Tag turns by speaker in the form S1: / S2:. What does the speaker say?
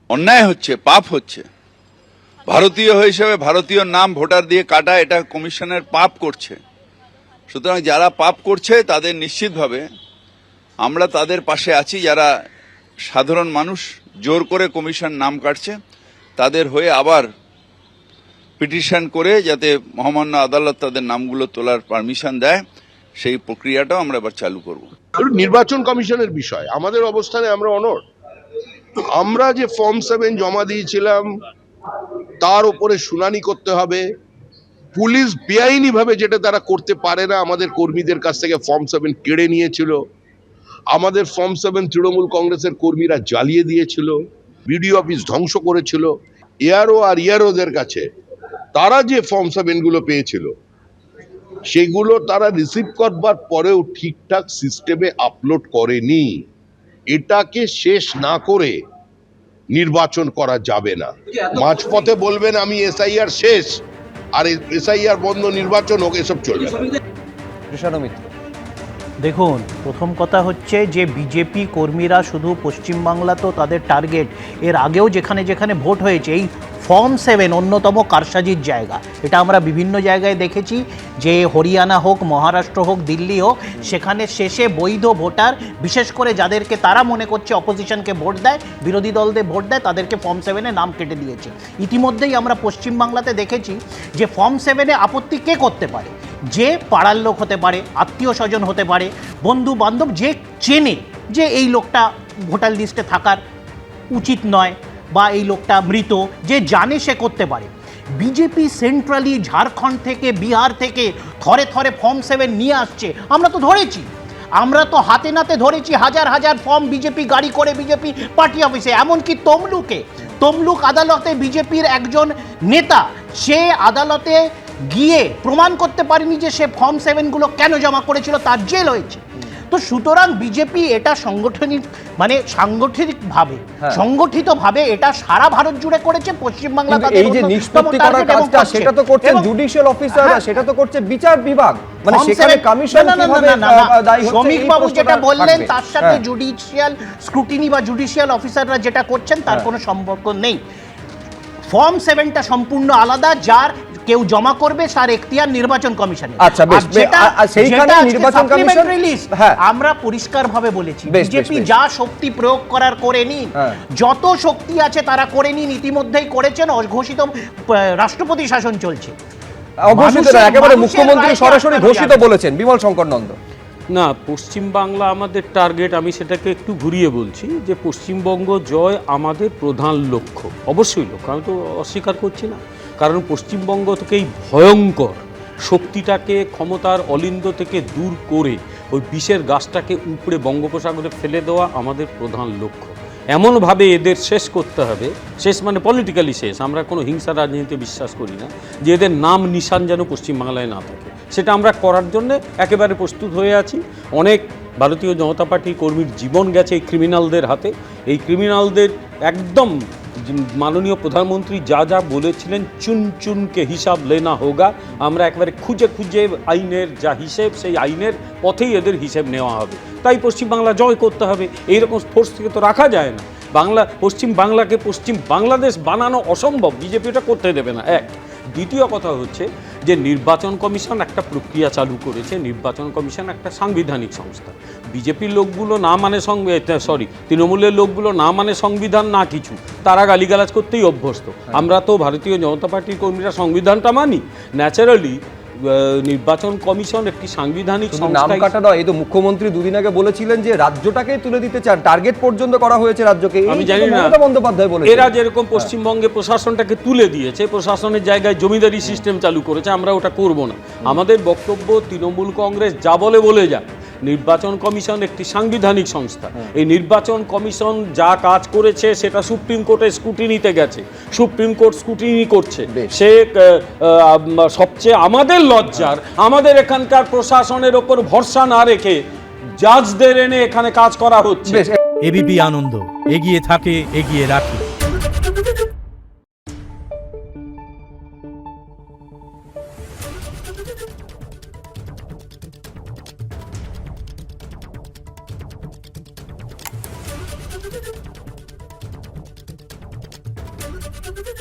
S1: অন্যায় হচ্ছে, পাপ হচ্ছে। ভারতীয় হিসেবে ভারতীয় নাম ভোটার দিয়ে কাটা এটা কমিশনের পাপ করছে। সুতরাং যারা পাপ করছে তাদের নিশ্চিতভাবে আমরা তাদের পাশে আছি। যারা সাধারণ মানুষ জোর করে কমিশন নাম কাটছে তাদের হয়ে আবার পিটিশন করে যাতে মহামান্য আদালত তাদের নামগুলো তোলার পারমিশন দেয়, সেই প্রক্রিয়াটাও আমরা এবার চালু করব।
S2: নির্বাচন কমিশনের বিষয় আমাদের অবস্থানে আমরা অনড়। আমরা যে ফর্ম 7 জমা দিয়েছিলাম তার উপরে শুনানি করতে হবে। পুলিশ বেআইনি ভাবে যেটা তারা করতে পারে না, আমাদের কর্মীদের কাছ থেকে ফর্ম 7 কেড়ে নিয়েছিল। আমাদের ফর্ম 7 তৃণমূল কংগ্রেসের কর্মীরা জ্বালিয়ে দিয়েছিল, বিডিও অফিস ধ্বংস করেছিল। এআরও আর ইআরওদের কাছে তারা যে ফর্ম 7 গুলো পেয়েছিল সেগুলো তারা রিসিভ করবার পরেও ঠিকঠাক সিস্টেমে আপলোড করেনি। এটাকে শেষ না করে নির্বাচন করা যাবে না। মাঝপথে বলবেন আমি এসআইআর শেষ আর এসআইআর বন্ধ, নির্বাচন হোক, এসব চলবে না।
S3: দেখুন, প্রথম কথা হচ্ছে যে বিজেপি কর্মীরা শুধু পশ্চিমবাংলা তো তাদের টার্গেট, এর আগেও যেখানে যেখানে ভোট হয়েছে এই ফর্ম 7 অন্যতম কারসাজির জায়গা। এটা আমরা বিভিন্ন জায়গায় দেখেছি, যে হরিয়ানা হোক, মহারাষ্ট্র হোক, দিল্লি হোক, সেখানে শেষে বৈধ ভোটার, বিশেষ করে যাদেরকে তারা মনে করছে অপোজিশনকে ভোট দেয়, বিরোধী দলদের ভোট দেয়, তাদেরকে ফর্ম 7-এ নাম কেটে দিয়েছে। ইতিমধ্যেই আমরা পশ্চিমবাংলাতে দেখেছি যে ফর্ম 7-এ আপত্তি কে করতে পারে? যে পাড়ার লোক হতে পারে, আত্মীয় স্বজন হতে পারে, বন্ধু বান্ধব, যে চেনে যে এই লোকটা ভোটার লিস্টে থাকার উচিত নয় বা এই লোকটা মৃত, যে জানে সে করতে পারে। বিজেপি সেন্ট্রালি ঝাড়খণ্ড থেকে, বিহার থেকে থরে থরে ফর্ম 7 নিয়ে আসছে। আমরা তো ধরেছি, আমরা তো হাতে নাতে ধরেছি হাজার হাজার ফর্ম বিজেপি গাড়ি করে বিজেপি পার্টি অফিসে। এমনকি তমলুক আদালতে বিজেপির একজন নেতা, সে আদালতে গিয়ে প্রমাণ করতে পারেনি যে সে ফর্ম 7 কেন জমা করেছিল, তার জেল হয়েছে। তো সুতরাং বিজেপি এটা সাংগঠনিকভাবে সংগঠিতভাবে এটা সারা ভারত জুড়ে করেছে। পশ্চিমবাংলা তাদের
S4: এই যে নিষ্পত্তি করার কাজটা সেটা তো করছে জুডিশিয়াল অফিসাররা, সেটা তো করছে বিচার বিভাগ, মানে সেখানে কমিশন কিভাবে দায়ী হচ্ছে।
S3: শ্রমিক বাবু যেটা বললেন তার সাথে জুডিশিয়াল স্ক্রুটিনি বা জুডিশিয়াল অফিসাররা যেটা করছেন তার কোনো সম্পর্ক নেই। ফর্ম 7টা সম্পূর্ণ আলাদা, যার কেউ জমা করবে তার এখতিয়ার নির্বাচন কমিশনের।
S4: আচ্ছা, বেশ, সেইখানে নির্বাচন কমিশন
S3: আমরা পরিষ্কার ভাবে বলেছি বিজেপি যা শক্তি প্রয়োগ করার করে নিন, যত শক্তি আছে তারা করে নিন। ইতিমধ্যেই করেছেন, অঘোষিত রাষ্ট্রপতি শাসন চলছে।
S4: অঘোষিত না, একেবারে মুখ্যমন্ত্রী সরাসরি ঘোষিত বলেছেন। বিমল শঙ্কর নন্দ।
S5: না, পশ্চিমবাংলা আমাদের টার্গেট। আমি সেটাকে একটু ঘুরিয়ে বলছি যে পশ্চিমবঙ্গ জয় আমাদের প্রধান লক্ষ্য। অবশ্যই লক্ষ্য, আমি তো অস্বীকার করছি না। কারণ পশ্চিমবঙ্গ থেকে এই ভয়ঙ্কর শক্তিটাকে, ক্ষমতার অলিন্দ থেকে দূর করে ওই বিষের গাছটাকে উপড়ে বঙ্গোপসাগরে ফেলে দেওয়া আমাদের প্রধান লক্ষ্য। এমনভাবে এদের শেষ করতে হবে, শেষ মানে পলিটিক্যালি শেষ। আমরা কোনো হিংসা রাজনীতিতে বিশ্বাস করি না, যে এদের নাম নিশান যেন পশ্চিমবাংলায় না থাকে। সেটা আমরা করার জন্য একেবারে প্রস্তুত হয়ে আছি। অনেক ভারতীয় জনতা পার্টির কর্মীর জীবন গেছে এই ক্রিমিনালদের হাতে। এই ক্রিমিনালদের একদম মাননীয় প্রধানমন্ত্রী যা যা বলেছিলেন, চুন চুনকে হিসাব লেনা হোগা, আমরা একবারে খুঁজে খুঁজে আইনের যা হিসেব, সেই আইনের পথেই এদের হিসেব নেওয়া হবে। তাই পশ্চিমবাংলা জয় করতে হবে। এইরকম ফোর্স থেকে তো রাখা যায় না। পশ্চিম বাংলাকে পশ্চিম বাংলাদেশ বানানো অসম্ভব, বিজেপি এটা করতে দেবে না। এক, দ্বিতীয় কথা হচ্ছে যে নির্বাচন কমিশন একটা প্রক্রিয়া চালু করেছে। নির্বাচন কমিশন একটা সাংবিধানিক সংস্থা। বিজেপির লোকগুলো না মানে তৃণমূলের লোকগুলো না মানে সংবিধান না কিছু, তারা গালিগালাজ করতেই অভ্যস্ত। আমরা তো ভারতীয় জনতা পার্টির কর্মীরা সংবিধানটা মানি। ন্যাচারালি নির্বাচন কমিশন একটি সাংবিধানিক
S4: নাম কাটা নয়। এই তো মুখ্যমন্ত্রী দুদিন আগে বলেছিলেন যে রাজ্যটাকেই তুলে দিতে চান, টার্গেট পর্যন্ত করা হয়েছে রাজ্যকে।
S5: আমি জানি না,
S4: মমতা বন্দ্যোপাধ্যায় বলেছেন
S5: এরা যেরকম পশ্চিমবঙ্গে প্রশাসনটাকে তুলে দিয়েছে, প্রশাসনের জায়গায় জমিদারি সিস্টেম চালু করেছে, আমরা ওটা করব না। আমাদের বক্তব্য, তৃণমূল কংগ্রেস যা বলে যাক, নির্বাচন কমিশন একটি সাংবিধানিক সংস্থা। এই নির্বাচন কমিশন যা কাজ করেছে সেটা সুপ্রিম কোর্টে স্ক্রুটিনিতে গেছে, সুপ্রিম কোর্ট স্ক্রুটিনি করছে। সে সবচেয়ে আমাদের লজ্জার, আমাদের এখানকার প্রশাসনের ওপর ভরসা না রেখে জাজদের এনে এখানে কাজ করা হচ্ছে।
S6: এবিপি আনন্দ, এগিয়ে থাকে, এগিয়ে রাখে।
S7: Thank you.